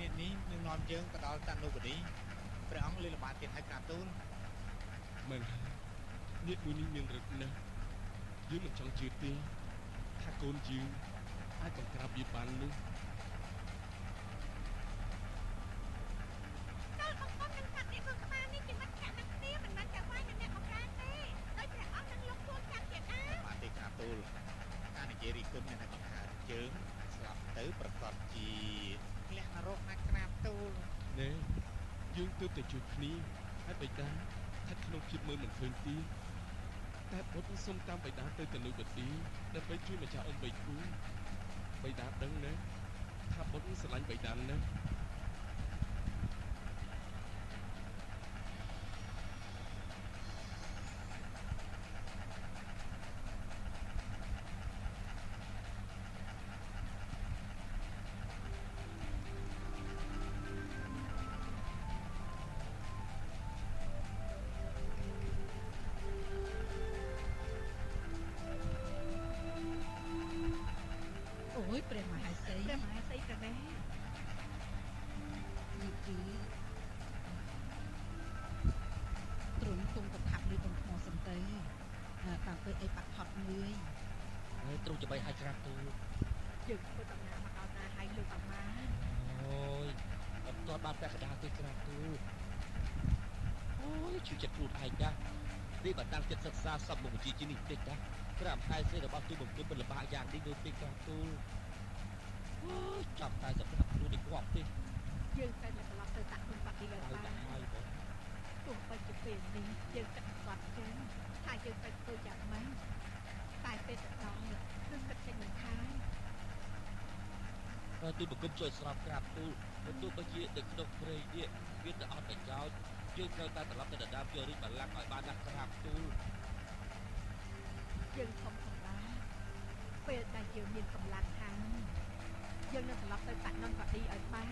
អ្នកនេះនឹងនាំយើងទៅដល់តានុបនីព្រះអង្គលើល្បាតទៀតហើយក្រាបទូលមែននេះមួយនេះមានរឹកណាស់យើងមិនចង់ជឿទេថាកូនយើងអាចបង្ក្រាបវាបាននោះចូលបងប្អូននឹងកាត់អ្នកធ្វើក្បាលនេះជាមិត្តភក្តិនឹងគ្នាមិនមែនតែវាយនឹងអ្នកបង្ការទេដោយព្រះអង្គនឹងលោកជួនចាំជាដើមបាទទេក្រាបទូលការនិយាយរីគុណមានតែបង្កើតជើងស្លាប់ទៅប្រកបជាលក្ខណៈរោគណាក្រាបទូលណែយើងទើបតែជួយគ្នាហើយបិតាស្ថិតក្នុងភាពមើលមិនឃើញទៀតតែបុត្រសុំតាមបិតាទៅនុបទីដើម្បីជួយម្ចាស់អ៊ំបីគូបិតាដឹងណាថាបុត្រស្រឡាញ់បិតាណាស់អូយព្រះមហាសីព្រះមហាសីប្រមែនេះគឺទ្រង់គង់ប្រថាប់លើបំថ្មសំទៅតាមពេលអីបាក់ផត់នឿយហើយទ្រង់จะបីឲ្យក្រាបទូលយើងធ្វើដំណើរមកដល់ណាហើយលោកអាម៉ាអូយអត់ទាន់បានពាក់កណ្ដាលទេក្រាបទូលអូយជួយចិត្តខ្លួនឯងណានេះបើតាំងចិត្តសិក្សាសពមុខវិជ្ជាជានេះតិចណាក្រាបហើយស្រីរបស់ទូបង្គំមិនលំបាកយ៉ាងនេះដូចទេក្រាបទូលអូយចាប់តែសម្រាប់ខ្លួននេះគាត់ទេយើងតែត្រឡប់ទៅតាក់គុំបាត់ទីហើយបានហើយបងទោះបីជាពេលនេះយើងគិតគាត់ចឹងថាយើងទៅធ្វើយ៉ាងម៉េចតែពេលទៅដល់គឺគិតចេញមិនខានទូបង្គំជួយស្រាប់ក្រាបទូលបើទោះបីជានៅក្នុងព្រៃនេះវាទៅអត់ប្រយោជន៍យើងត្រូវតែត្រឡប់ទៅដណ្ដើមយករាជបល្ល័ង្កឲ្យបានណាក្រាបទូលយើងធំសម្រាប់ពេលដែលយើងមានកម្លាំងហើយយើងនឹងត្រឡប់ទៅតាក់នំកាឌីឲ្យបាន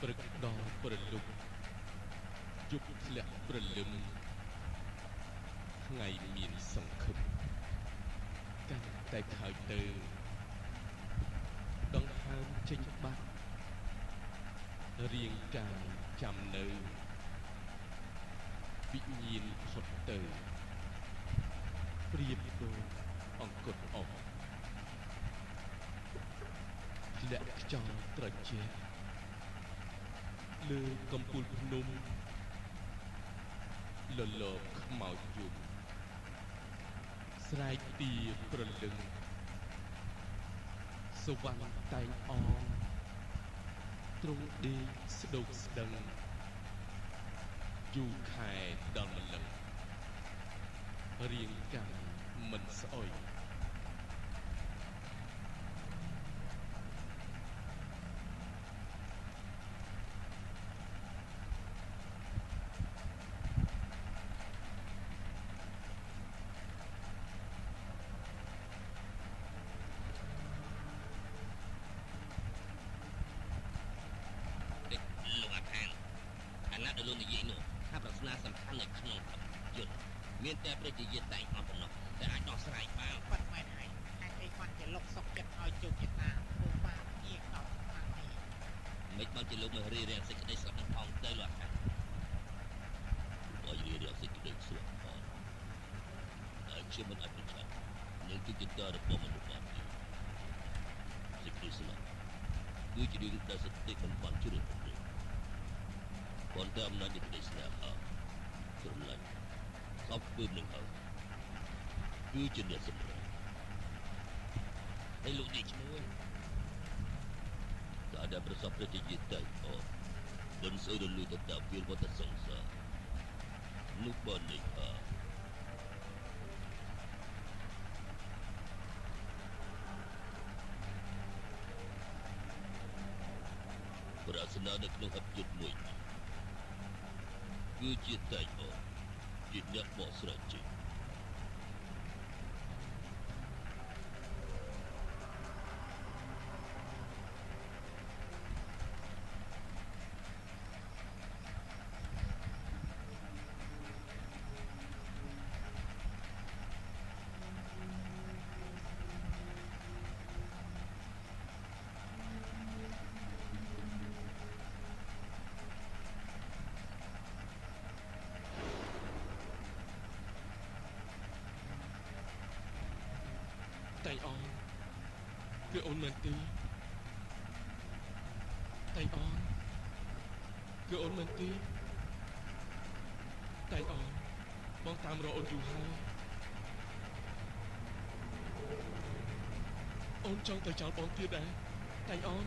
ព្រឹកដល់ព្រលឹមយប់ធ្លាក់ព្រលឹមថ្ងៃមានសង្ឃឹមកាន់តែខើចទៅដង្ហើមចេញបាត់រាងកាយចាំនៅវិញ្ញាណផុតទៅព្រៀបដូចអង្គត់អស់ធ្លាក់ខ្យល់ត្រជាក់លើកំពូលភ្នំលលកខ្មោចយំស្រែកទាប្រលឹងសវណ្ណតែងអងទ្រង់ដេកស្ដោកស្ដឹងយូរខែដល់ម្លឹងរាងកាយមិនស្អុយមានតែប្រជាជាតិតែអត់ប៉ុណ្ណោះតែអាចដោះស្រាយបានបាត់មែនហើយហេតុអីគាត់ជាលុកសុកចិត្តឲ្យជោគជតាធ្វើបាបជាដល់ស្មារតីមិនបានជាលោកមករៀបរៀងសេចក្តីស្លាប់នឹងផងទៅលោកអាបើរៀបរៀងសេចក្តីស្លាប់ផងតែជាមិនអាចប្រឆាំងនឹងទីចិត្តរបស់មនុស្សបានទេសេចក្តីស្លាប់គឺជារឿងដែលសតិមិនបានជ្រើសរើសប៉ុន្តែអំណាចនៃក្តីស្នេហាស្រឡាញ់អបពើនឹងហើយគឺជាអ្នកសម្រេចហើយលោកនេះឈ្មោះតែដែលប្រសពប្រជាជាតិតែអូមិនស្អីរលួយទៅតាមវាវត្តសង្សារលោកបាននេះប្រាសនានៅក្នុងអបយុទ្ធមួយគឺជាតែអូជាអ្នកបកស្រាយចេញ តែអនគឺអូនមែនទេតែអនគឺអូនមែនទេតែអនបងតាមរកអូនយូរហើយអូនចង់ទៅចោលបងទៀតដែរតែអន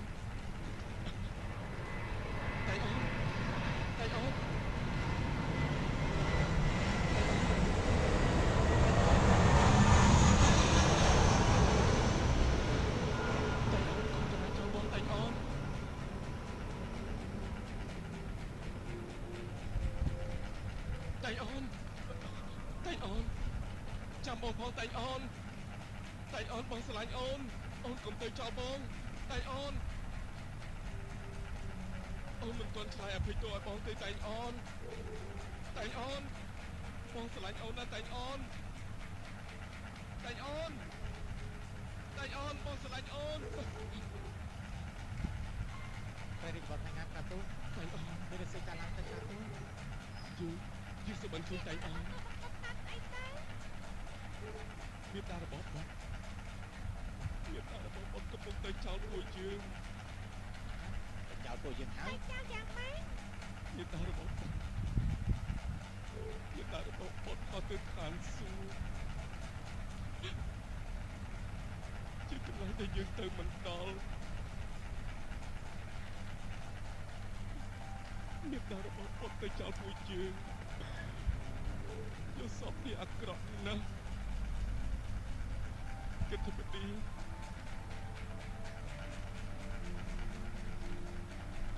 តែអនតែអនចាំបងផងតែអូនបងស្រឡាញ់អូនកុំទៅចោលបងតែអូនមិនទាន់ឆ្លើយអភ័យទោសឲ្យបងទេតែអូនបងស្រឡាញ់អូនណាស់តែអូនបងស្រឡាញ់អូន ពេលរីកបត់ថ្ងៃណាទូតែអូនពេលរសិកាឡើងទៅណាទូយូសុបិនឃើញតែអូនមានតារបស់បងកំពុងទៅចោលពួកយើងចោលពួកយើងហើយចោលយ៉ាងម៉េចមានតារបស់បងក៏ទៅខាងសួរជាកន្លែងដែលយើងទៅមិនដល់មានតារបស់បងទៅចោលពួកយើងយល់សពនេះអាក្រក់ណាស់គិតទៅពី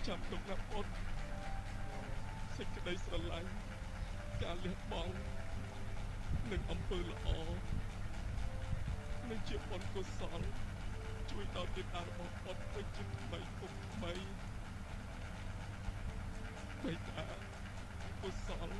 ចាំទុកណាអូនសេចក្តីស្រឡាញ់ការលះបង់និងអំពើល្អនិងជាបុណ្យកុសលជួយដល់មេត្តារបស់អូនទៅជាថ្មីគុំថ្មីមេត្តាកុសល